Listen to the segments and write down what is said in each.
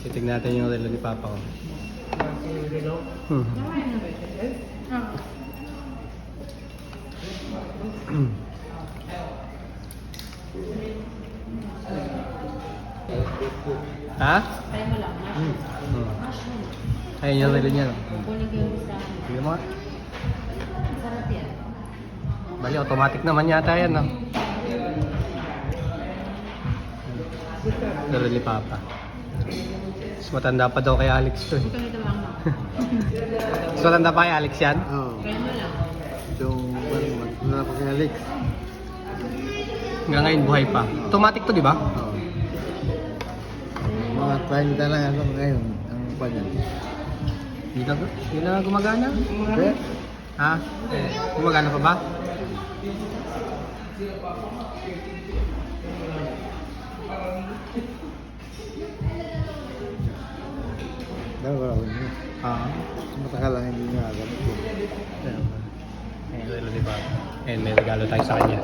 Titignan natin yung relo ni Papa ko. Ha? Kaya mo lang, ha? Ayun yung relo niya. Kunin ko yung isa. Sige mo nga. Sarap yan. Bali, automatic naman yata yan, no? Relo ni Papa. Mas matanda pa daw kay Alex to eh. Ito nito lang, no? Mas matanda pa kay Alex yan? Oo. Kaya mo lang. Yung wala pa kay Alex. Hanggang ngayon buhay pa. Automatic to, di ba? Oo. Mga 30 na ano ngayon ang panyan. Hindi na gumagana. Okay? Ha? Gumagana pa ba? Wala ko niya. Matagal lang hindi nga ganito. Ayan, relo ni Papa. Ayan, may regalo tayo sa kanya.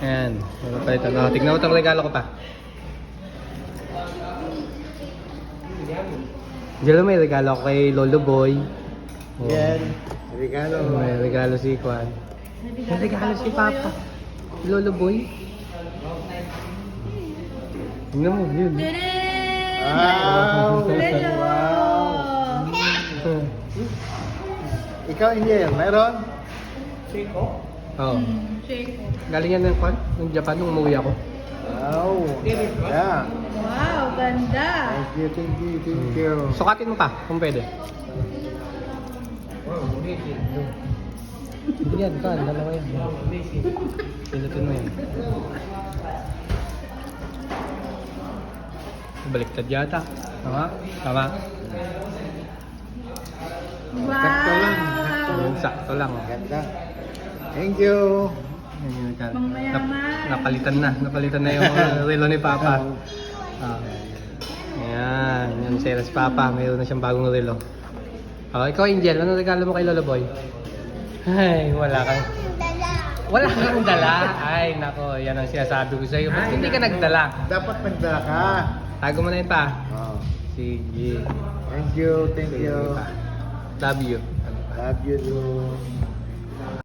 Ayan, meron pa ito. No, tignan mo itong regalo ko pa. Diyan may regalo ako kay Lolo Boy. Oh. Yan. Regalo. May regalo si Kwan. May regalo si Papa. Lolo Boy. Tingnan mo, yun. Wow! Hello! Wow! Ikaw, Indiel, mayroon? Oo. Shake. Galing yan ng Kwan, ng Japan, nung umuwi ako. Wow! Yeah. Wow, ganda! Thank you, thank you, thank you. Sukatin mo pa, kung pwede. Yan, Kwan, dalawa yan. Pinutin mo yan. Baliktad yata. Tama? Tama? Sakto lang, sakto lang. Sakto lang. Oh. Ganda. Thank you. Yan yung nagka- Mangmayaman. napalitan na yung relo ni Papa. Ah. Yan, yan si Papa, mayroon na siyang bagong relo. Oh, ikaw Angel, ano regalo mo kay Lolo Boy? Ay, wala kang dala. Ay, nako, yan ang sinasabi ko sa iyo. Ba't hindi ka nagdala? Dapat magdala ka. Tago mo na yun pa. Oh. Sige. Thank you, thank you. Love you. Love you too.